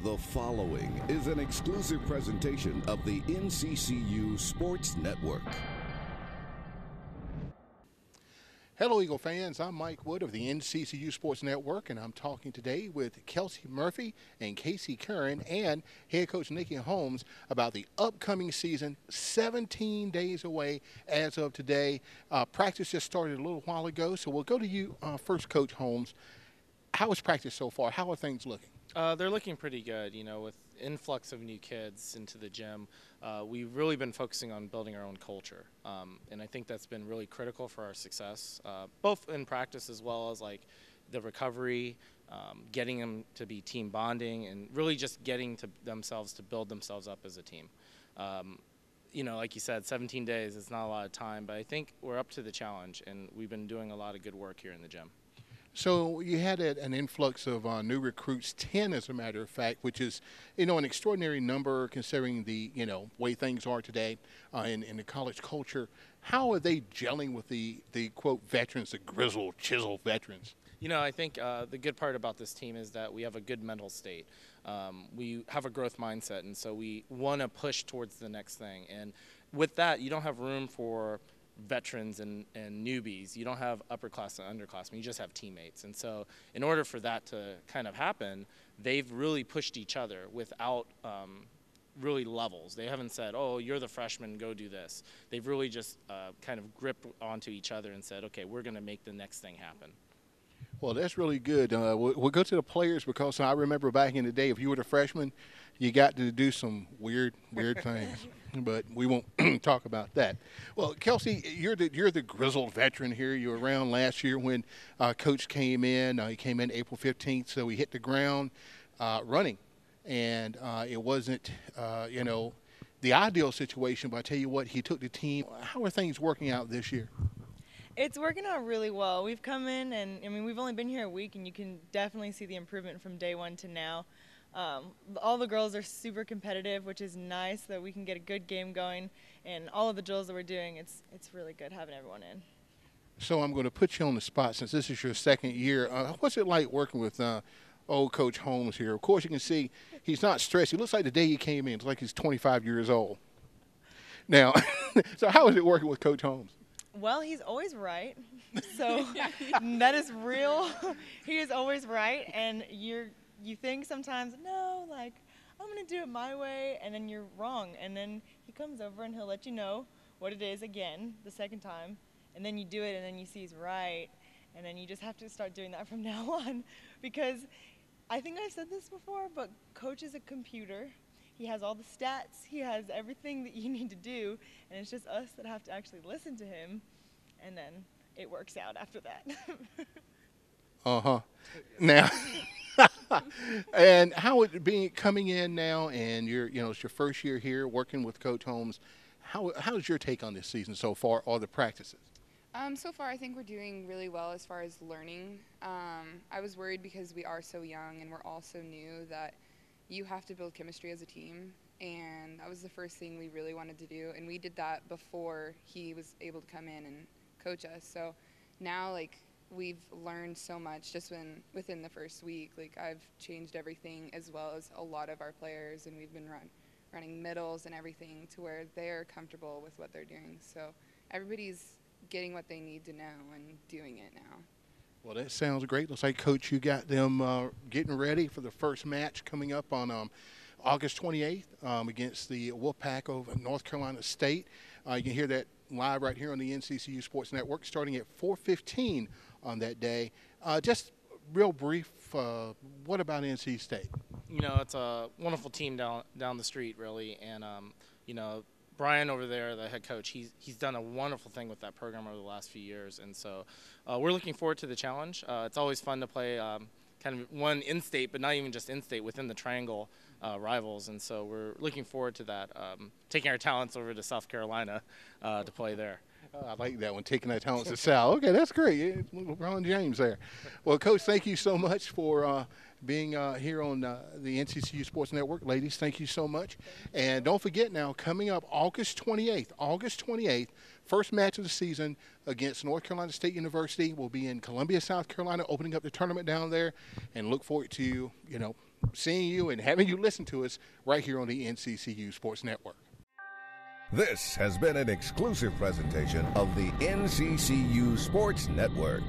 The following is an exclusive presentation of the NCCU Sports Network. Hello, Eagle fans. I'm Mike Wood of the NCCU Sports Network, and I'm talking today with Kelsey Murphy and Casey Curran and head coach Nikki Holmes about the upcoming season, 17 days away as of today. Practice just started a little while ago, so we'll go to you first, Coach Holmes. How is practice so far? How are things looking? They're looking pretty good, with influx of new kids into the gym. We've really been focusing on building our own culture, and I think that's been really critical for our success, both in practice as well as like the recovery, getting them to be team bonding, and really just getting to themselves to build themselves up as a team. Like you said, 17 days is not a lot of time, but I think we're up to the challenge, and we've been doing a lot of good work here in the gym. So you had an influx of new recruits, 10 as a matter of fact, which is, an extraordinary number considering the, way things are today in the college culture. How are they gelling with the quote, veterans, the grizzled, chiseled veterans? I think the good part about this team is that we have a good mental state. We have a growth mindset, and so we want to push towards the next thing. And with that, you don't have room for veterans and newbies. You don't have upperclassmen and underclassmen. You just have teammates. And so in order for that to kind of happen, they've really pushed each other without really levels. They haven't said, oh, you're the freshman, go do this. They've really just kind of gripped onto each other and said, okay, we're going to make the next thing happen. Well, that's really good. We'll go to the players because I remember back in the day, if you were a freshman, you got to do some weird things. But we won't talk about that. Well, Kelsey, you're the grizzled veteran here. You were around last year when Coach came in. He came in April 15th, so he hit the ground running. And it wasn't, the ideal situation, but I tell you what, he took the team. How are things working out this year? It's working out really well. We've come in, and we've only been here a week, and you can definitely see the improvement from day one to now. All the girls are super competitive, which is nice that we can get a good game going, and all of the drills that we're doing, it's really good having everyone in. So I'm going to put you on the spot since this is your second year. What's it like working with old Coach Holmes here? Of course, you can see he's not stressed. He looks like the day he came in, it's like he's 25 years old. Now, so how is it working with Coach Holmes? Well, he's always right, so that is real. He is always right, and you think sometimes, no, like, I'm going to do it my way, and then you're wrong. And then he comes over and he'll let you know what it is again the second time, and then you do it, and then you see he's right, and then you just have to start doing that from now on. Because I think I said this before, but Coach is a computer. He has all the stats. He has everything that you need to do, and it's just us that have to actually listen to him, and then it works out after that. Uh-huh. Now, and how it being coming in now, and it's your first year here working with Coach Holmes. How's your take on this season so far, or the practices? So far, I think we're doing really well as far as learning. I was worried because we are so young and we're all so new that you have to build chemistry as a team, and that was the first thing we really wanted to do, and we did that before he was able to come in and coach us. So now, we've learned so much just within the first week. I've changed everything as well as a lot of our players, and we've been running middles and everything to where they're comfortable with what they're doing. So everybody's getting what they need to know and doing it now. Well, that sounds great. Looks like, Coach, you got them getting ready for the first match coming up on August 28th against the Wolfpack of North Carolina State. You can hear that live right here on the NCCU Sports Network starting at 4:15 on that day. Just real brief, what about NC State? It's a wonderful team down the street, really, and, Brian over there, the head coach, he's done a wonderful thing with that program over the last few years, and so we're looking forward to the challenge. It's always fun to play kind of one in-state, but not even just in-state, within the triangle rivals, and so we're looking forward to that, taking our talents over to South Carolina to play there. I like that one, taking our talents to South. Okay, that's great. LeBron James there. Well, Coach, thank you so much for being here on the NCCU Sports Network. Ladies, thank you so much. And don't forget now, coming up August 28th, first match of the season against North Carolina State University. We'll be in Columbia, South Carolina, opening up the tournament down there, and look forward to, seeing you and having you listen to us right here on the NCCU Sports Network. This has been an exclusive presentation of the NCCU Sports Network.